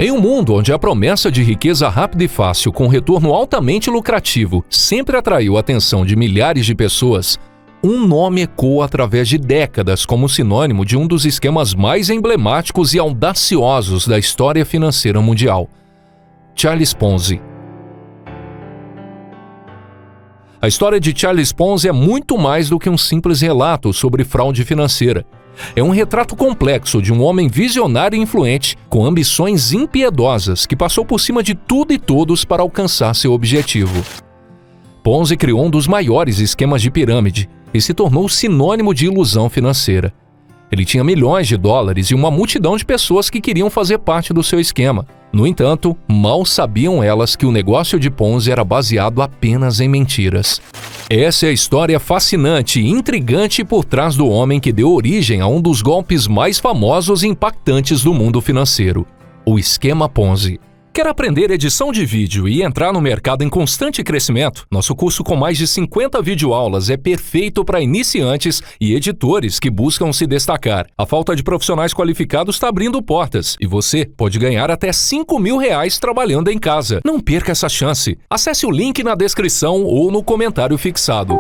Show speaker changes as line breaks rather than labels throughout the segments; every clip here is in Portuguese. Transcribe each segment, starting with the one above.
Em um mundo onde a promessa de riqueza rápida e fácil com retorno altamente lucrativo sempre atraiu a atenção de milhares de pessoas, um nome ecoa através de décadas como sinônimo de um dos esquemas mais emblemáticos e audaciosos da história financeira mundial: Charles Ponzi. A história de Charles Ponzi é muito mais do que um simples relato sobre fraude financeira. É um retrato complexo de um homem visionário e influente, com ambições impiedosas, que passou por cima de tudo e todos para alcançar seu objetivo. Ponzi criou um dos maiores esquemas de pirâmide e se tornou sinônimo de ilusão financeira. Ele tinha milhões de dólares e uma multidão de pessoas que queriam fazer parte do seu esquema. No entanto, mal sabiam elas que o negócio de Ponzi era baseado apenas em mentiras. Essa é a história fascinante e intrigante por trás do homem que deu origem a um dos golpes mais famosos e impactantes do mundo financeiro: o esquema Ponzi. Quer aprender edição de vídeo e entrar no mercado em constante crescimento? Nosso curso com mais de 50 videoaulas é perfeito para iniciantes e editores que buscam se destacar. A falta de profissionais qualificados está abrindo portas e você pode ganhar até R$5.000 trabalhando em casa. Não perca essa chance. Acesse o link na descrição ou no comentário fixado.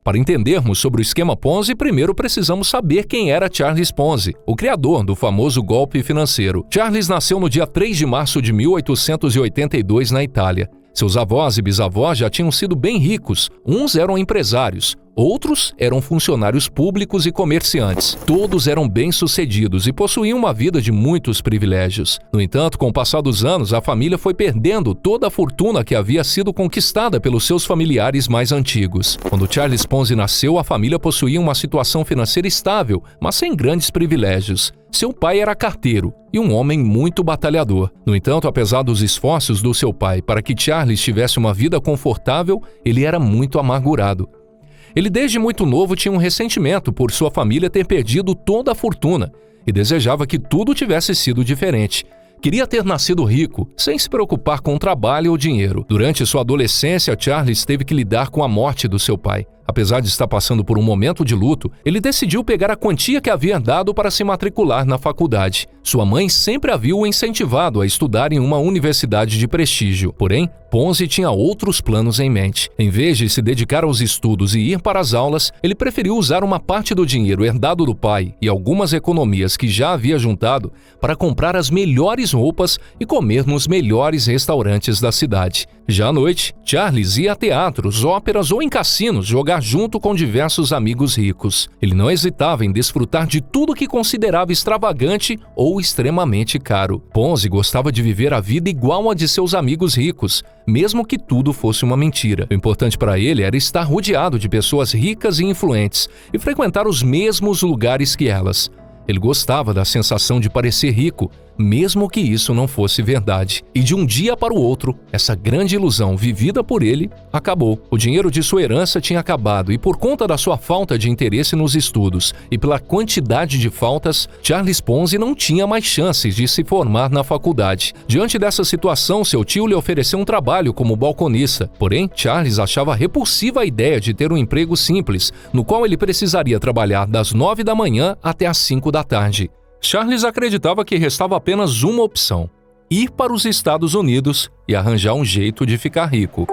Para entendermos sobre o esquema Ponzi, primeiro precisamos saber quem era Charles Ponzi, o criador do famoso golpe financeiro. Charles nasceu no dia 3 de março de 1882 na Itália. Seus avós e bisavós já tinham sido bem ricos. Uns eram empresários, outros eram funcionários públicos e comerciantes. Todos eram bem-sucedidos e possuíam uma vida de muitos privilégios. No entanto, com o passar dos anos, a família foi perdendo toda a fortuna que havia sido conquistada pelos seus familiares mais antigos. Quando Charles Ponzi nasceu, a família possuía uma situação financeira estável, mas sem grandes privilégios. Seu pai era carteiro e um homem muito batalhador. No entanto, apesar dos esforços do seu pai para que Charles tivesse uma vida confortável, ele era muito amargurado. Ele desde muito novo tinha um ressentimento por sua família ter perdido toda a fortuna e desejava que tudo tivesse sido diferente. Queria ter nascido rico, sem se preocupar com trabalho ou dinheiro. Durante sua adolescência, Charles teve que lidar com a morte do seu pai. Apesar de estar passando por um momento de luto, ele decidiu pegar a quantia que havia dado para se matricular na faculdade. Sua mãe sempre havia o incentivado a estudar em uma universidade de prestígio. Porém, Ponzi tinha outros planos em mente. Em vez de se dedicar aos estudos e ir para as aulas, ele preferiu usar uma parte do dinheiro herdado do pai e algumas economias que já havia juntado para comprar as melhores roupas e comer nos melhores restaurantes da cidade. Já à noite, Charles ia a teatros, óperas ou em cassinos jogar junto com diversos amigos ricos. Ele não hesitava em desfrutar de tudo que considerava extravagante ou extremamente caro. Ponzi gostava de viver a vida igual a de seus amigos ricos, mesmo que tudo fosse uma mentira. O importante para ele era estar rodeado de pessoas ricas e influentes e frequentar os mesmos lugares que elas. Ele gostava da sensação de parecer rico, mesmo que isso não fosse verdade. E de um dia para o outro, essa grande ilusão vivida por ele acabou. O dinheiro de sua herança tinha acabado e por conta da sua falta de interesse nos estudos e pela quantidade de faltas, Charles Ponzi não tinha mais chances de se formar na faculdade. Diante dessa situação, seu tio lhe ofereceu um trabalho como balconista. Porém, Charles achava repulsiva a ideia de ter um emprego simples, no qual ele precisaria trabalhar das 9 da manhã até as 5 da tarde. Charles acreditava que restava apenas uma opção: ir para os Estados Unidos e arranjar um jeito de ficar rico.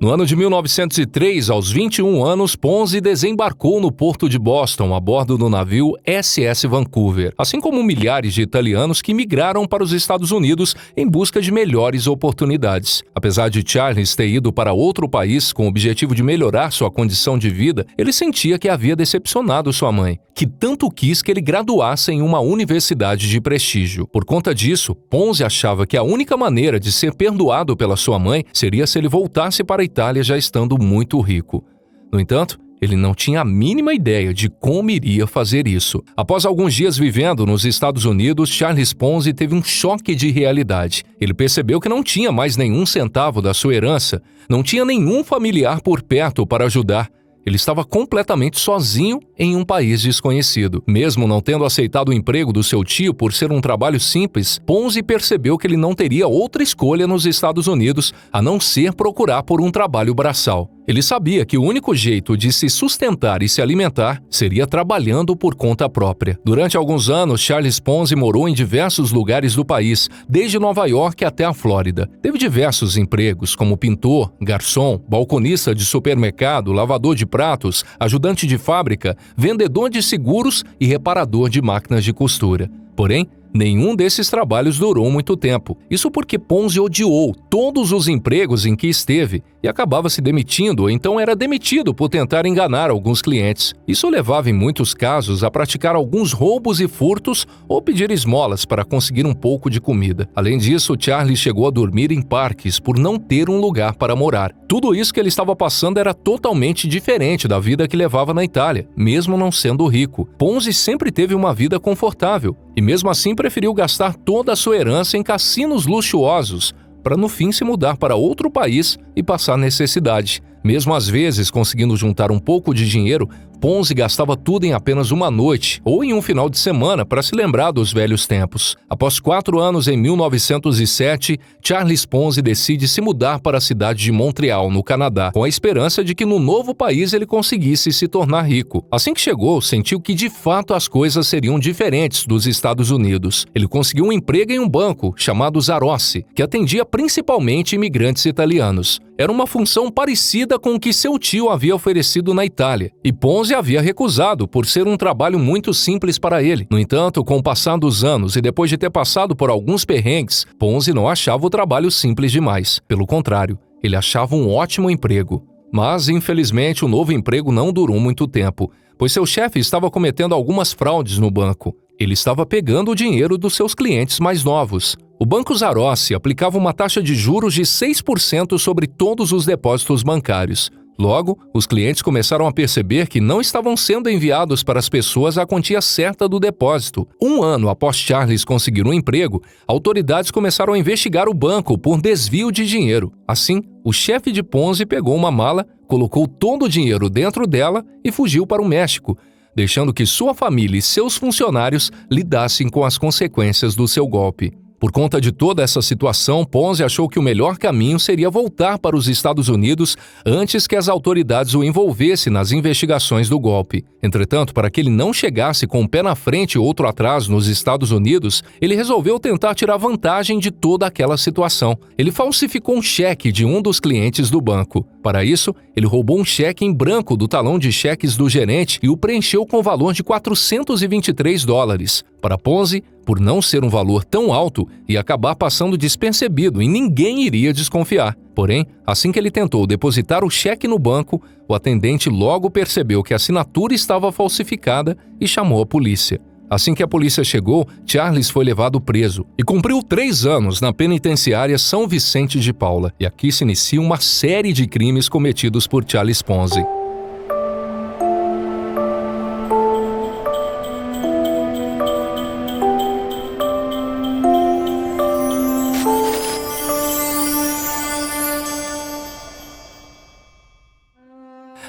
No ano de 1903, aos 21 anos, Ponzi desembarcou no porto de Boston a bordo do navio SS Vancouver, assim como milhares de italianos que migraram para os Estados Unidos em busca de melhores oportunidades. Apesar de Charles ter ido para outro país com o objetivo de melhorar sua condição de vida, ele sentia que havia decepcionado sua mãe, que tanto quis que ele graduasse em uma universidade de prestígio. Por conta disso, Ponzi achava que a única maneira de ser perdoado pela sua mãe seria se ele voltasse para a Itália já estando muito rico. No entanto, Ele não tinha a mínima ideia de como iria fazer isso. Após alguns dias vivendo nos Estados Unidos, Charles Ponzi teve um choque de realidade. Ele percebeu que não tinha mais nenhum centavo da sua herança, não tinha nenhum familiar por perto para ajudar. Ele estava completamente sozinho em um país desconhecido. Mesmo não tendo aceitado o emprego do seu tio por ser um trabalho simples, Ponzi percebeu que ele não teria outra escolha nos Estados Unidos a não ser procurar por um trabalho braçal. Ele sabia que o único jeito de se sustentar e se alimentar seria trabalhando por conta própria. Durante alguns anos, Charles Ponzi morou em diversos lugares do país, desde Nova York até a Flórida. Teve diversos empregos, como pintor, garçom, balconista de supermercado, lavador de pratos, ajudante de fábrica, vendedor de seguros e reparador de máquinas de costura. Porém, nenhum desses trabalhos durou muito tempo. Isso porque Ponzi odiou todos os empregos em que esteve e acabava se demitindo ou então era demitido por tentar enganar alguns clientes. Isso levava em muitos casos a praticar alguns roubos e furtos ou pedir esmolas para conseguir um pouco de comida. Além disso, Charles chegou a dormir em parques por não ter um lugar para morar. Tudo isso que ele estava passando era totalmente diferente da vida que levava na Itália, mesmo não sendo rico. Ponzi sempre teve uma vida confortável e mesmo assim preferiu gastar toda a sua herança em cassinos luxuosos, para no fim se mudar para outro país e passar necessidade. Mesmo às vezes conseguindo juntar um pouco de dinheiro, Ponzi gastava tudo em apenas uma noite ou em um final de semana para se lembrar dos velhos tempos. Após 4 anos, em 1907, Charles Ponzi decide se mudar para a cidade de Montreal, no Canadá, com a esperança de que no novo país ele conseguisse se tornar rico. Assim que chegou, sentiu que de fato as coisas seriam diferentes dos Estados Unidos. Ele conseguiu um emprego em um banco chamado Zarossi, que atendia principalmente imigrantes italianos. Era uma função parecida com o que seu tio havia oferecido na Itália, e Ponzi havia recusado por ser um trabalho muito simples para ele. No entanto, com o passar dos anos e depois de ter passado por alguns perrengues, Ponzi não achava o trabalho simples demais. Pelo contrário, ele achava um ótimo emprego. Mas, infelizmente, o novo emprego não durou muito tempo, pois seu chefe estava cometendo algumas fraudes no banco. Ele estava pegando o dinheiro dos seus clientes mais novos. O Banco Zarossi aplicava uma taxa de juros de 6% sobre todos os depósitos bancários. Logo, os clientes começaram a perceber que não estavam sendo enviados para as pessoas a quantia certa do depósito. 1 ano após Charles conseguir um emprego, autoridades começaram a investigar o banco por desvio de dinheiro. Assim, o chefe de Ponzi pegou uma mala, colocou todo o dinheiro dentro dela e fugiu para o México, deixando que sua família e seus funcionários lidassem com as consequências do seu golpe. Por conta de toda essa situação, Ponzi achou que o melhor caminho seria voltar para os Estados Unidos antes que as autoridades o envolvessem nas investigações do golpe. Entretanto, para que ele não chegasse com um pé na frente e outro atrás nos Estados Unidos, ele resolveu tentar tirar vantagem de toda aquela situação. Ele falsificou um cheque de um dos clientes do banco. Para isso, ele roubou um cheque em branco do talão de cheques do gerente e o preencheu com o valor de $423. Para Ponzi, por não ser um valor tão alto, ia acabar passando despercebido e ninguém iria desconfiar. Porém, assim que ele tentou depositar o cheque no banco, o atendente logo percebeu que a assinatura estava falsificada e chamou a polícia. Assim que a polícia chegou, Charles foi levado preso e cumpriu 3 anos na penitenciária São Vicente de Paula. E aqui se inicia uma série de crimes cometidos por Charles Ponzi.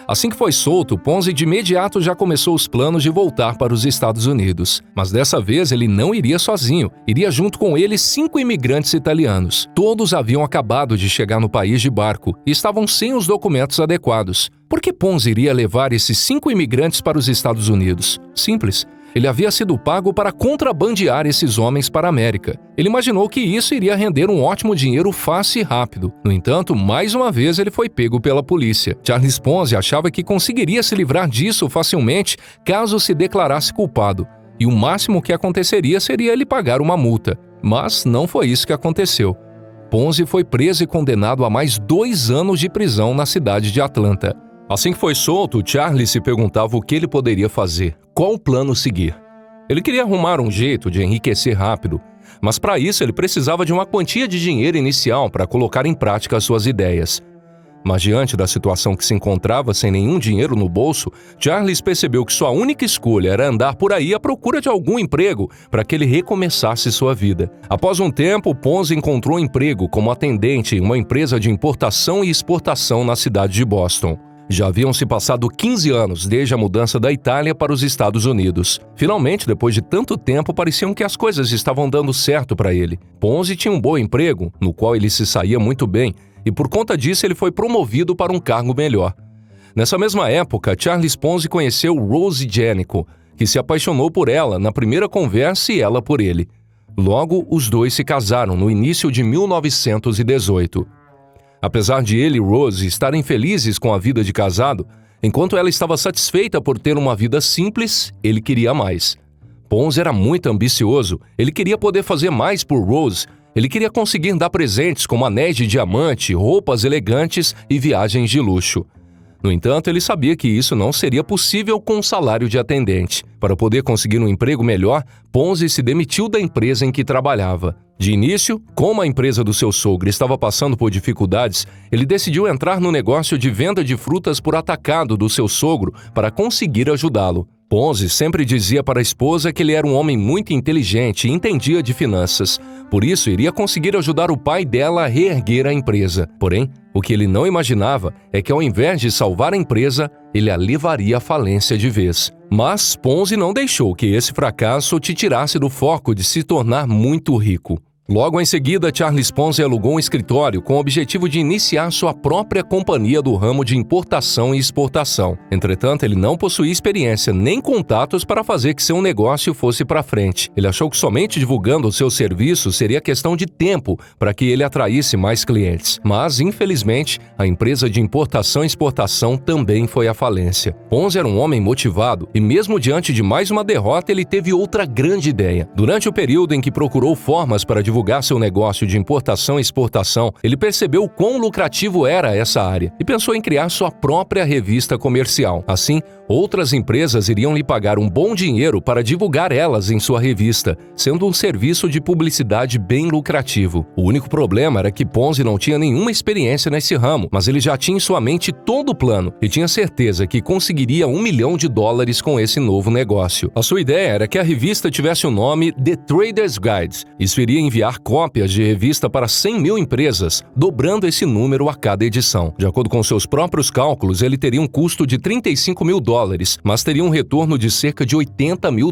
Assim que foi solto, Ponzi de imediato já começou os planos de voltar para os Estados Unidos. Mas dessa vez ele não iria sozinho, iria junto com ele 5 imigrantes italianos. Todos haviam acabado de chegar no país de barco e estavam sem os documentos adequados. Por que Ponzi iria levar esses 5 imigrantes para os Estados Unidos? Simples. Ele havia sido pago para contrabandear esses homens para a América. Ele imaginou que isso iria render um ótimo dinheiro fácil e rápido. No entanto, mais uma vez ele foi pego pela polícia. Charles Ponzi achava que conseguiria se livrar disso facilmente caso se declarasse culpado. E o máximo que aconteceria seria ele pagar uma multa. Mas não foi isso que aconteceu. Ponzi foi preso e condenado a mais 2 anos de prisão na cidade de Atlanta. Assim que foi solto, Charles se perguntava o que ele poderia fazer, qual plano seguir. Ele queria arrumar um jeito de enriquecer rápido, mas para isso ele precisava de uma quantia de dinheiro inicial para colocar em prática suas ideias. Mas diante da situação que se encontrava sem nenhum dinheiro no bolso, Charles percebeu que sua única escolha era andar por aí à procura de algum emprego para que ele recomeçasse sua vida. Após um tempo, Ponzi encontrou emprego como atendente em uma empresa de importação e exportação na cidade de Boston. Já haviam se passado 15 anos desde a mudança da Itália para os Estados Unidos. Finalmente, depois de tanto tempo, pareciam que as coisas estavam dando certo para ele. Ponzi tinha um bom emprego, no qual ele se saía muito bem, e por conta disso ele foi promovido para um cargo melhor. Nessa mesma época, Charles Ponzi conheceu Rose Jenico, que se apaixonou por ela na primeira conversa e ela por ele. Logo, os dois se casaram no início de 1918. Apesar de ele e Rose estarem felizes com a vida de casado, enquanto ela estava satisfeita por ter uma vida simples, ele queria mais. Ponzi era muito ambicioso, ele queria poder fazer mais por Rose. Ele queria conseguir dar presentes como anéis de diamante, roupas elegantes e viagens de luxo. No entanto, ele sabia que isso não seria possível com um salário de atendente. Para poder conseguir um emprego melhor, Ponzi se demitiu da empresa em que trabalhava. De início, como a empresa do seu sogro estava passando por dificuldades, ele decidiu entrar no negócio de venda de frutas por atacado do seu sogro para conseguir ajudá-lo. Ponzi sempre dizia para a esposa que ele era um homem muito inteligente e entendia de finanças. Por isso, iria conseguir ajudar o pai dela a reerguer a empresa. Porém, o que ele não imaginava é que ao invés de salvar a empresa, ele a levaria à falência de vez. Mas Ponzi não deixou que esse fracasso te tirasse do foco de se tornar muito rico. Logo em seguida, Charles Ponzi alugou um escritório com o objetivo de iniciar sua própria companhia do ramo de importação e exportação. Entretanto, ele não possuía experiência nem contatos para fazer que seu negócio fosse para frente. Ele achou que somente divulgando o seu serviço seria questão de tempo para que ele atraísse mais clientes. Mas, infelizmente, a empresa de importação e exportação também foi à falência. Ponzi era um homem motivado e, mesmo diante de mais uma derrota, ele teve outra grande ideia. Durante o período em que procurou formas para divulgar seu negócio de importação e exportação, ele percebeu quão lucrativo era essa área e pensou em criar sua própria revista comercial. Assim, outras empresas iriam lhe pagar um bom dinheiro para divulgar elas em sua revista, sendo um serviço de publicidade bem lucrativo. O único problema era que Ponzi não tinha nenhuma experiência nesse ramo, mas ele já tinha em sua mente todo o plano e tinha certeza que conseguiria $1 milhão com esse novo negócio. A sua ideia era que a revista tivesse o nome The Trader's Guide. Isso iria enviar cópias de revista para 100 mil empresas, dobrando esse número a cada edição. De acordo com seus próprios cálculos, ele teria um custo de $35 mil, mas teria um retorno de cerca de $80 mil,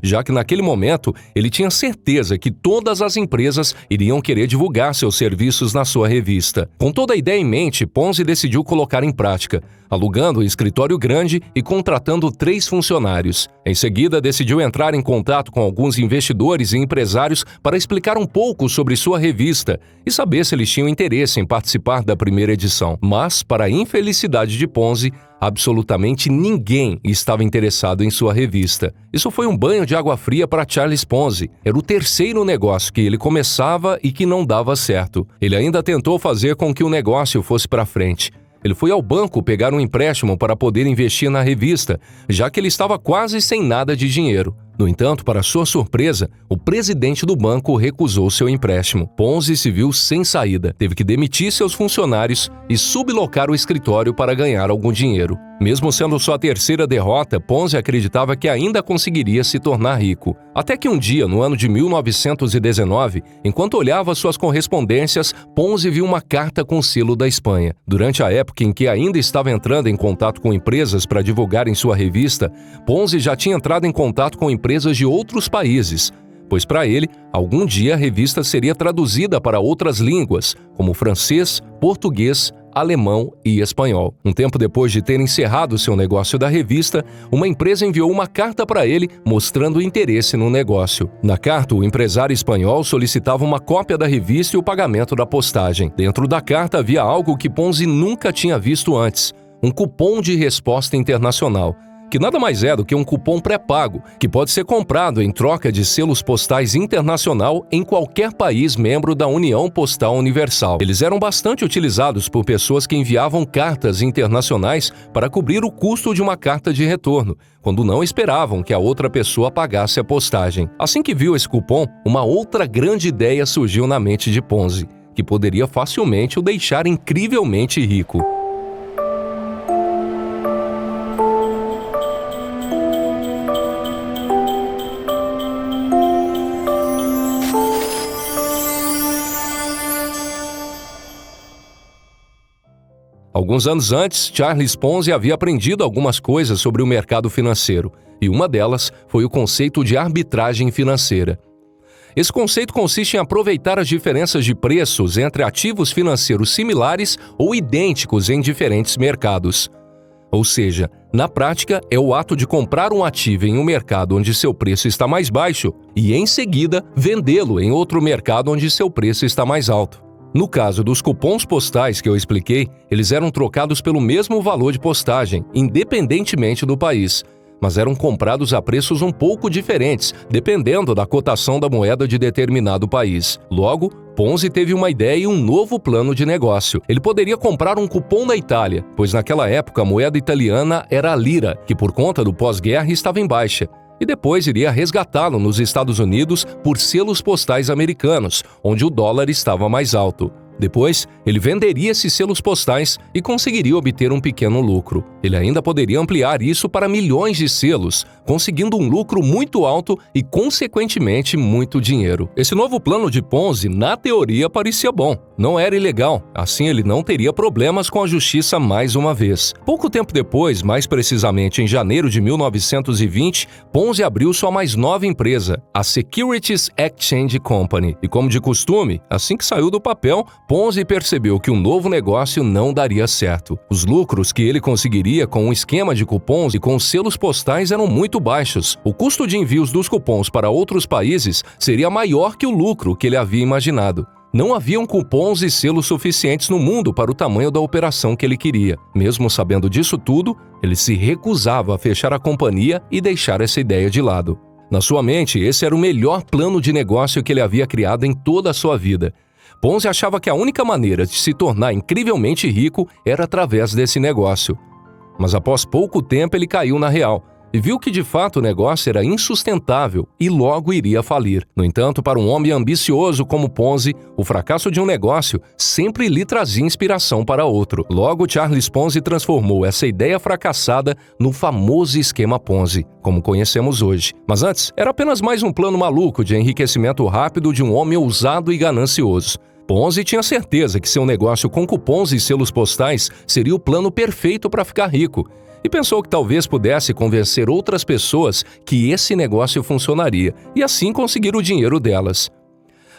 já que naquele momento ele tinha certeza que todas as empresas iriam querer divulgar seus serviços na sua revista. Com toda a ideia em mente, Ponzi decidiu colocar em prática, alugando um escritório grande e contratando 3 funcionários. Em seguida, decidiu entrar em contato com alguns investidores e empresários para explicar um pouco sobre sua revista e saber se eles tinham interesse em participar da primeira edição. Mas, para a infelicidade de Ponzi, absolutamente ninguém estava interessado em sua revista. Isso foi um banho de água fria para Charles Ponzi. Era o terceiro negócio que ele começava e que não dava certo. Ele ainda tentou fazer com que o negócio fosse para frente. Ele foi ao banco pegar um empréstimo para poder investir na revista, já que ele estava quase sem nada de dinheiro. No entanto, para sua surpresa, o presidente do banco recusou seu empréstimo. Ponzi se viu sem saída, teve que demitir seus funcionários e sublocar o escritório para ganhar algum dinheiro. Mesmo sendo sua terceira derrota, Ponzi acreditava que ainda conseguiria se tornar rico. Até que um dia, no ano de 1919, enquanto olhava suas correspondências, Ponzi viu uma carta com selo da Espanha. Durante a época em que ainda estava entrando em contato com empresas para divulgar em sua revista, Ponzi já tinha entrado em contato com empresas de outros países, pois para ele, algum dia a revista seria traduzida para outras línguas, como francês, português, alemão e espanhol. Um tempo depois de ter encerrado seu negócio da revista, uma empresa enviou uma carta para ele mostrando interesse no negócio. Na carta, o empresário espanhol solicitava uma cópia da revista e o pagamento da postagem. Dentro da carta havia algo que Ponzi nunca tinha visto antes: um cupom de resposta internacional, que nada mais é do que um cupom pré-pago, que pode ser comprado em troca de selos postais internacional em qualquer país membro da União Postal Universal. Eles eram bastante utilizados por pessoas que enviavam cartas internacionais para cobrir o custo de uma carta de retorno, quando não esperavam que a outra pessoa pagasse a postagem. Assim que viu esse cupom, uma outra grande ideia surgiu na mente de Ponzi: que poderia facilmente o deixar incrivelmente rico. Alguns anos antes, Charles Ponzi havia aprendido algumas coisas sobre o mercado financeiro, e uma delas foi o conceito de arbitragem financeira. Esse conceito consiste em aproveitar as diferenças de preços entre ativos financeiros similares ou idênticos em diferentes mercados. Ou seja, na prática, é o ato de comprar um ativo em um mercado onde seu preço está mais baixo e, em seguida, vendê-lo em outro mercado onde seu preço está mais alto. No caso dos cupons postais que eu expliquei, eles eram trocados pelo mesmo valor de postagem, independentemente do país, mas eram comprados a preços um pouco diferentes, dependendo da cotação da moeda de determinado país. Logo, Ponzi teve uma ideia e um novo plano de negócio. Ele poderia comprar um cupom da Itália, pois naquela época a moeda italiana era a lira, que por conta do pós-guerra estava em baixa, e depois iria resgatá-lo nos Estados Unidos por selos postais americanos, onde o dólar estava mais alto. Depois, ele venderia esses selos postais e conseguiria obter um pequeno lucro. Ele ainda poderia ampliar isso para milhões de selos, conseguindo um lucro muito alto e, consequentemente, muito dinheiro. Esse novo plano de Ponzi, na teoria, parecia bom. Não era ilegal, assim ele não teria problemas com a justiça mais uma vez. Pouco tempo depois, mais precisamente em janeiro de 1920, Ponzi abriu sua mais nova empresa, a Securities Exchange Company. E como de costume, assim que saiu do papel, Ponzi percebeu que um novo negócio não daria certo. Os lucros que ele conseguiria com um esquema de cupons e com selos postais eram muito baixos. O custo de envios dos cupons para outros países seria maior que o lucro que ele havia imaginado. Não haviam cupons e selos suficientes no mundo para o tamanho da operação que ele queria. Mesmo sabendo disso tudo, ele se recusava a fechar a companhia e deixar essa ideia de lado. Na sua mente, esse era o melhor plano de negócio que ele havia criado em toda a sua vida. Ponzi achava que a única maneira de se tornar incrivelmente rico era através desse negócio. Mas após pouco tempo ele caiu na real e viu que de fato o negócio era insustentável e logo iria falir. No entanto, para um homem ambicioso como Ponzi, o fracasso de um negócio sempre lhe trazia inspiração para outro. Logo, Charles Ponzi transformou essa ideia fracassada no famoso esquema Ponzi, como conhecemos hoje. Mas antes, era apenas mais um plano maluco de enriquecimento rápido de um homem ousado e ganancioso. Ponzi tinha certeza que seu negócio com cupons e selos postais seria o plano perfeito para ficar rico, e pensou que talvez pudesse convencer outras pessoas que esse negócio funcionaria e assim conseguir o dinheiro delas.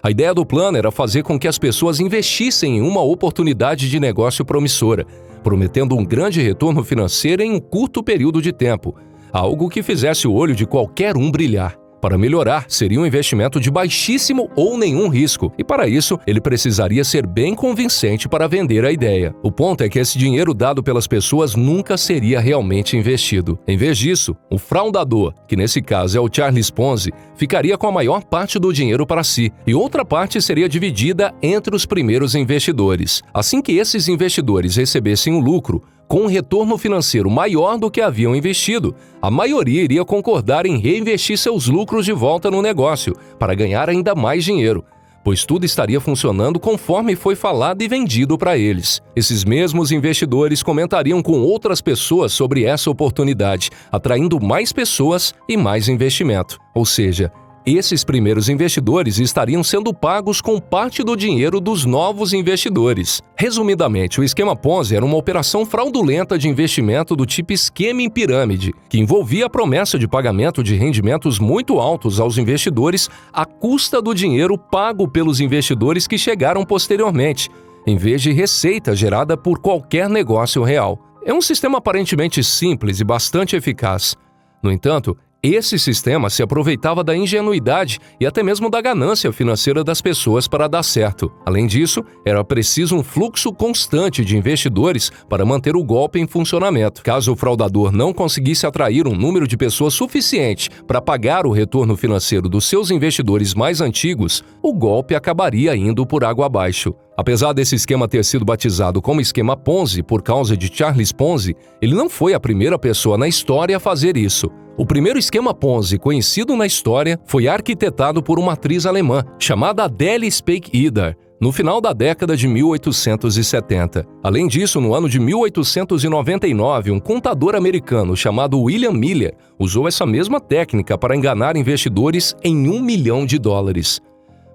A ideia do plano era fazer com que as pessoas investissem em uma oportunidade de negócio promissora, prometendo um grande retorno financeiro em um curto período de tempo, algo que fizesse o olho de qualquer um brilhar. Para melhorar, seria um investimento de baixíssimo ou nenhum risco, e para isso, ele precisaria ser bem convincente para vender a ideia. O ponto é que esse dinheiro dado pelas pessoas nunca seria realmente investido. Em vez disso, o fraudador, que nesse caso é o Charles Ponzi, ficaria com a maior parte do dinheiro para si, e outra parte seria dividida entre os primeiros investidores. Assim que esses investidores recebessem um lucro, com um retorno financeiro maior do que haviam investido, a maioria iria concordar em reinvestir seus lucros de volta no negócio, para ganhar ainda mais dinheiro, pois tudo estaria funcionando conforme foi falado e vendido para eles. Esses mesmos investidores comentariam com outras pessoas sobre essa oportunidade, atraindo mais pessoas e mais investimento. Ou seja, esses primeiros investidores estariam sendo pagos com parte do dinheiro dos novos investidores. Resumidamente, o esquema Ponzi era uma operação fraudulenta de investimento do tipo esquema em pirâmide, que envolvia a promessa de pagamento de rendimentos muito altos aos investidores à custa do dinheiro pago pelos investidores que chegaram posteriormente, em vez de receita gerada por qualquer negócio real. É um sistema aparentemente simples e bastante eficaz. No entanto, esse sistema se aproveitava da ingenuidade e até mesmo da ganância financeira das pessoas para dar certo. Além disso, era preciso um fluxo constante de investidores para manter o golpe em funcionamento. Caso o fraudador não conseguisse atrair um número de pessoas suficiente para pagar o retorno financeiro dos seus investidores mais antigos, o golpe acabaria indo por água abaixo. Apesar desse esquema ter sido batizado como esquema Ponzi por causa de Charles Ponzi, ele não foi a primeira pessoa na história a fazer isso. O primeiro esquema Ponzi conhecido na história foi arquitetado por uma atriz alemã chamada Adele Speck-Eder. no final da década de 1870. Além disso, no ano de 1899, um contador americano chamado William Miller usou essa mesma técnica para enganar investidores em $1 milhão.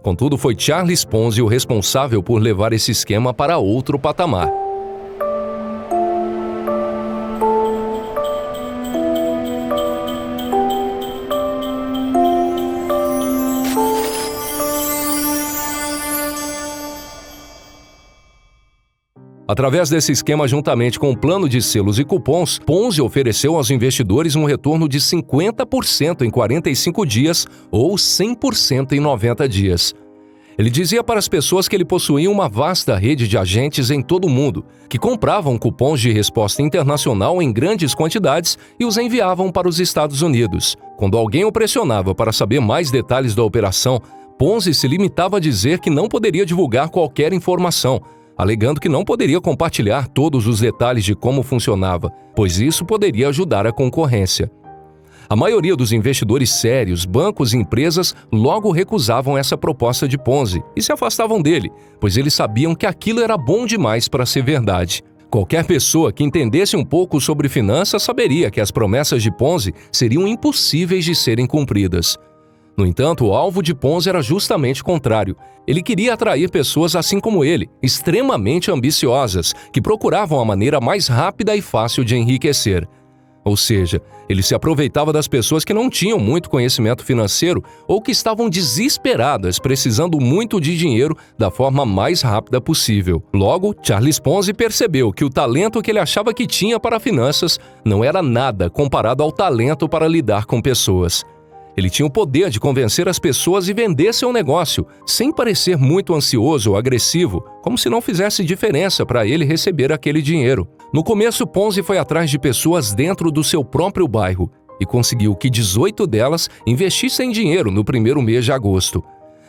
Contudo, foi Charles Ponzi o responsável por levar esse esquema para outro patamar. Através desse esquema, juntamente com o plano de selos e cupons, Ponzi ofereceu aos investidores um retorno de 50% em 45 dias ou 100% em 90 dias. Ele dizia para as pessoas que ele possuía uma vasta rede de agentes em todo o mundo, que compravam cupons de resposta internacional em grandes quantidades e os enviavam para os Estados Unidos. Quando alguém o pressionava para saber mais detalhes da operação, Ponzi se limitava a dizer que não poderia divulgar qualquer informação, alegando que não poderia compartilhar todos os detalhes de como funcionava, pois isso poderia ajudar a concorrência. A maioria dos investidores sérios, bancos e empresas logo recusavam essa proposta de Ponzi e se afastavam dele, pois eles sabiam que aquilo era bom demais para ser verdade. Qualquer pessoa que entendesse um pouco sobre finanças saberia que as promessas de Ponzi seriam impossíveis de serem cumpridas. No entanto, o alvo de Ponzi era justamente o contrário. Ele queria atrair pessoas assim como ele, extremamente ambiciosas, que procuravam a maneira mais rápida e fácil de enriquecer. Ou seja, ele se aproveitava das pessoas que não tinham muito conhecimento financeiro ou que estavam desesperadas, precisando muito de dinheiro da forma mais rápida possível. Logo, Charles Ponzi percebeu que o talento que ele achava que tinha para finanças não era nada comparado ao talento para lidar com pessoas. Ele tinha o poder de convencer as pessoas e vender seu negócio, sem parecer muito ansioso ou agressivo, como se não fizesse diferença para ele receber aquele dinheiro. No começo, Ponzi foi atrás de pessoas dentro do seu próprio bairro e conseguiu que 18 delas investissem dinheiro no primeiro mês de agosto.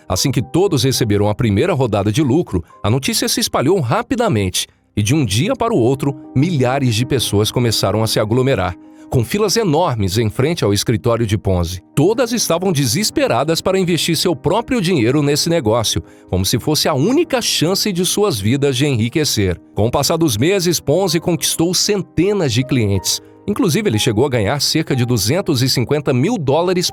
Assim que todos receberam a primeira rodada de lucro, a notícia se espalhou rapidamente e, de um dia para o outro, milhares de pessoas começaram a se aglomerar, com filas enormes em frente ao escritório de Ponzi. Todas estavam desesperadas para investir seu próprio dinheiro nesse negócio, como se fosse a única chance de suas vidas de enriquecer. Com o passar dos meses, Ponzi conquistou centenas de clientes. Inclusive, ele chegou a ganhar cerca de $250 mil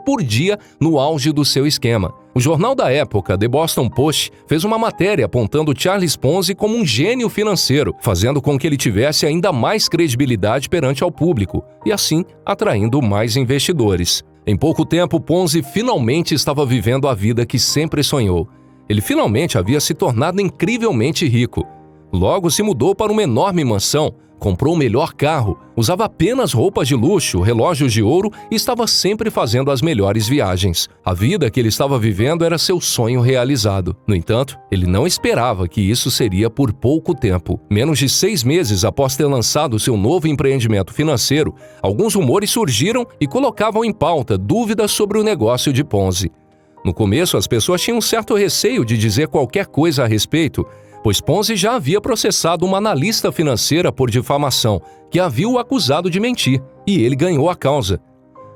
por dia no auge do seu esquema. O jornal da época, The Boston Post, fez uma matéria apontando Charles Ponzi como um gênio financeiro, fazendo com que ele tivesse ainda mais credibilidade perante ao público e, assim, atraindo mais investidores. Em pouco tempo, Ponzi finalmente estava vivendo a vida que sempre sonhou. Ele finalmente havia se tornado incrivelmente rico. Logo se mudou para uma enorme mansão, comprou o melhor carro, usava apenas roupas de luxo, relógios de ouro e estava sempre fazendo as melhores viagens. A vida que ele estava vivendo era seu sonho realizado. No entanto, ele não esperava que isso seria por pouco tempo. Menos de 6 meses após ter lançado seu novo empreendimento financeiro, alguns rumores surgiram e colocavam em pauta dúvidas sobre o negócio de Ponzi. No começo, as pessoas tinham um certo receio de dizer qualquer coisa a respeito, pois Ponzi já havia processado uma analista financeira por difamação, que havia o acusado de mentir, e ele ganhou a causa.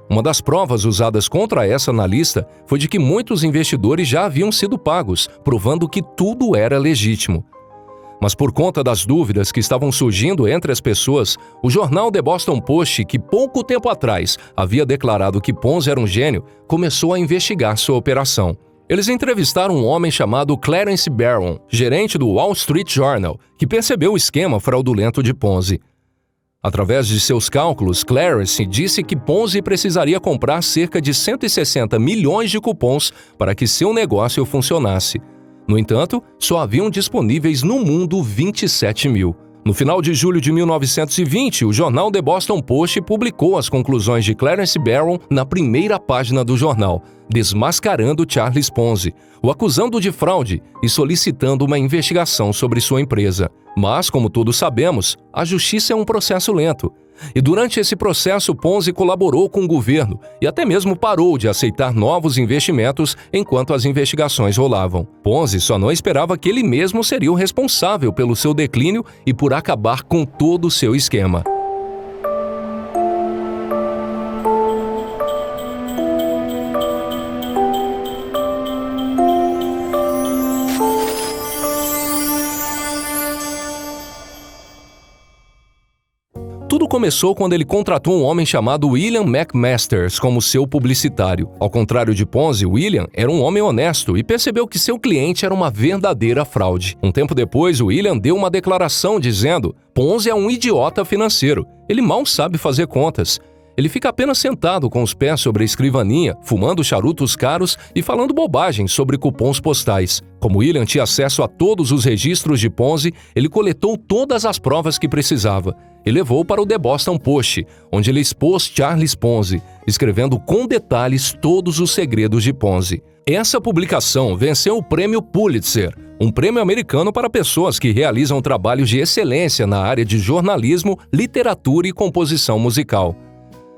Uma das provas usadas contra essa analista foi de que muitos investidores já haviam sido pagos, provando que tudo era legítimo. Mas por conta das dúvidas que estavam surgindo entre as pessoas, o jornal The Boston Post, que pouco tempo atrás havia declarado que Ponzi era um gênio, começou a investigar sua operação. Eles entrevistaram um homem chamado Clarence Barron, gerente do Wall Street Journal, que percebeu o esquema fraudulento de Ponzi. Através de seus cálculos, Clarence disse que Ponzi precisaria comprar cerca de 160 milhões de cupons para que seu negócio funcionasse. No entanto, só haviam disponíveis no mundo 27 mil. No final de julho de 1920, o jornal The Boston Post publicou as conclusões de Clarence Barron na primeira página do jornal, desmascarando Charles Ponzi, o acusando de fraude e solicitando uma investigação sobre sua empresa. Mas, como todos sabemos, a justiça é um processo lento. E durante esse processo, Ponzi colaborou com o governo e até mesmo parou de aceitar novos investimentos enquanto as investigações rolavam. Ponzi só não esperava que ele mesmo seria o responsável pelo seu declínio e por acabar com todo o seu esquema. Tudo começou quando ele contratou um homem chamado William McMasters como seu publicitário. Ao contrário de Ponzi, William era um homem honesto e percebeu que seu cliente era uma verdadeira fraude. Um tempo depois, William deu uma declaração dizendo: Ponzi é um idiota financeiro. Ele mal sabe fazer contas. Ele fica apenas sentado com os pés sobre a escrivaninha, fumando charutos caros e falando bobagem sobre cupons postais. Como William tinha acesso a todos os registros de Ponzi, ele coletou todas as provas que precisava e levou para o The Boston Post, onde ele expôs Charles Ponzi, escrevendo com detalhes todos os segredos de Ponzi. Essa publicação venceu o Prêmio Pulitzer, um prêmio americano para pessoas que realizam trabalhos de excelência na área de jornalismo, literatura e composição musical.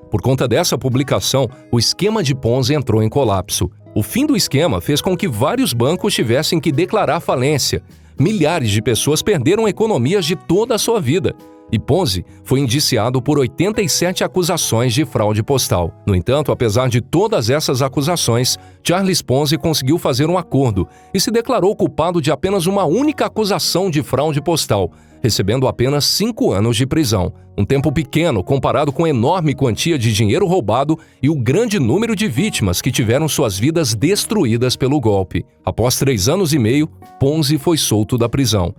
Por conta dessa publicação, o esquema de Ponzi entrou em colapso. O fim do esquema fez com que vários bancos tivessem que declarar falência. Milhares de pessoas perderam economias de toda a sua vida. E Ponzi foi indiciado por 87 acusações de fraude postal. No entanto, apesar de todas essas acusações, Charles Ponzi conseguiu fazer um acordo e se declarou culpado de apenas uma única acusação de fraude postal, recebendo apenas 5 anos de prisão. Um tempo pequeno comparado com a enorme quantia de dinheiro roubado e o grande número de vítimas que tiveram suas vidas destruídas pelo golpe. Após 3 anos e meio, Ponzi foi solto da prisão.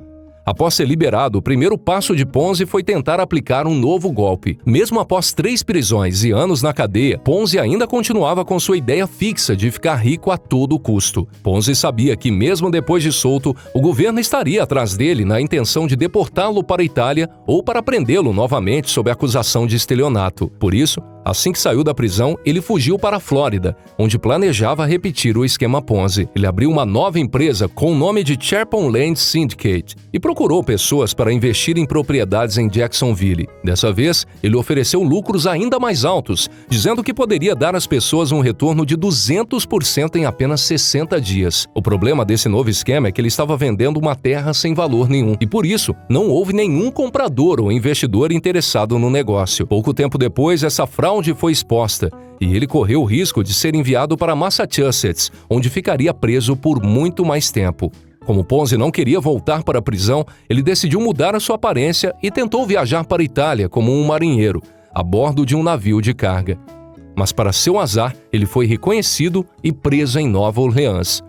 Após ser liberado, o primeiro passo de Ponzi foi tentar aplicar um novo golpe. Mesmo após 3 prisões e anos na cadeia, Ponzi ainda continuava com sua ideia fixa de ficar rico a todo custo. Ponzi sabia que, mesmo depois de solto, o governo estaria atrás dele na intenção de deportá-lo para a Itália ou para prendê-lo novamente sob acusação de estelionato. Por isso, assim que saiu da prisão, ele fugiu para a Flórida, onde planejava repetir o esquema Ponzi. Ele abriu uma nova empresa com o nome de Chapin Land Syndicate e procurou pessoas para investir em propriedades em Jacksonville. Dessa vez, ele ofereceu lucros ainda mais altos, dizendo que poderia dar às pessoas um retorno de 200% em apenas 60 dias. O problema desse novo esquema é que ele estava vendendo uma terra sem valor nenhum e, por isso, não houve nenhum comprador ou investidor interessado no negócio. Pouco tempo depois, essa fraude foi exposta e ele correu o risco de ser enviado para Massachusetts, onde ficaria preso por muito mais tempo. Como Ponzi não queria voltar para a prisão, ele decidiu mudar a sua aparência e tentou viajar para a Itália como um marinheiro, a bordo de um navio de carga. Mas, para seu azar, ele foi reconhecido e preso em Nova Orleans.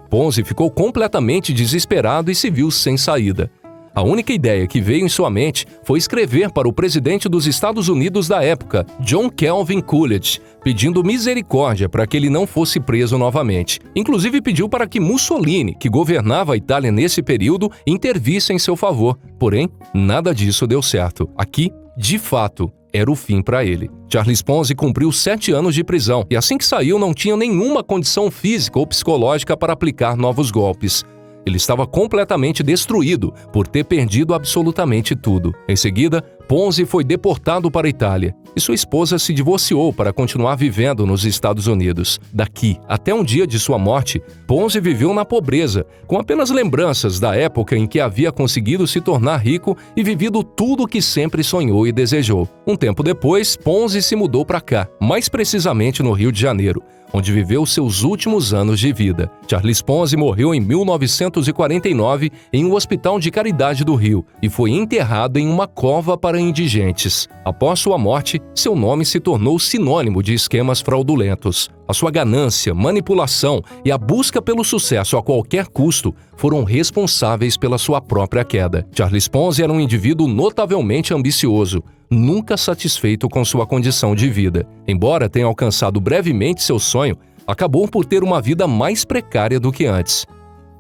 Ponzi ficou completamente desesperado e se viu sem saída. A única ideia que veio em sua mente foi escrever para o presidente dos Estados Unidos da época, John Calvin Coolidge, pedindo misericórdia para que ele não fosse preso novamente. Inclusive pediu para que Mussolini, que governava a Itália nesse período, intervisse em seu favor. Porém, nada disso deu certo. Aqui, de fato, era o fim para ele. Charles Ponzi cumpriu 7 anos de prisão e assim que saiu não tinha nenhuma condição física ou psicológica para aplicar novos golpes. Ele estava completamente destruído por ter perdido absolutamente tudo. Em seguida, Ponzi foi deportado para a Itália e sua esposa se divorciou para continuar vivendo nos Estados Unidos. Daqui até um dia de sua morte, Ponzi viveu na pobreza, com apenas lembranças da época em que havia conseguido se tornar rico e vivido tudo o que sempre sonhou e desejou. Um tempo depois, Ponzi se mudou para cá, mais precisamente no Rio de Janeiro, onde viveu seus últimos anos de vida. Charles Ponzi morreu em 1949 em um hospital de caridade do Rio e foi enterrado em uma cova para indigentes. Após sua morte, seu nome se tornou sinônimo de esquemas fraudulentos. A sua ganância, manipulação e a busca pelo sucesso a qualquer custo foram responsáveis pela sua própria queda. Charles Ponzi era um indivíduo notavelmente ambicioso, nunca satisfeito com sua condição de vida. Embora tenha alcançado brevemente seu sonho, acabou por ter uma vida mais precária do que antes.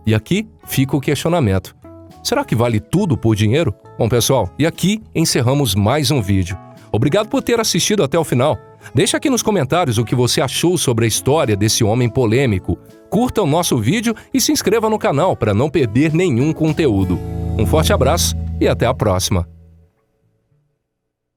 E aqui fica o questionamento. Será que vale tudo por dinheiro? Bom, pessoal, e aqui encerramos mais um vídeo. Obrigado por ter assistido até o final. Deixa aqui nos comentários o que você achou sobre a história desse homem polêmico. Curta o nosso vídeo e se inscreva no canal para não perder nenhum conteúdo. Um forte abraço e até a próxima!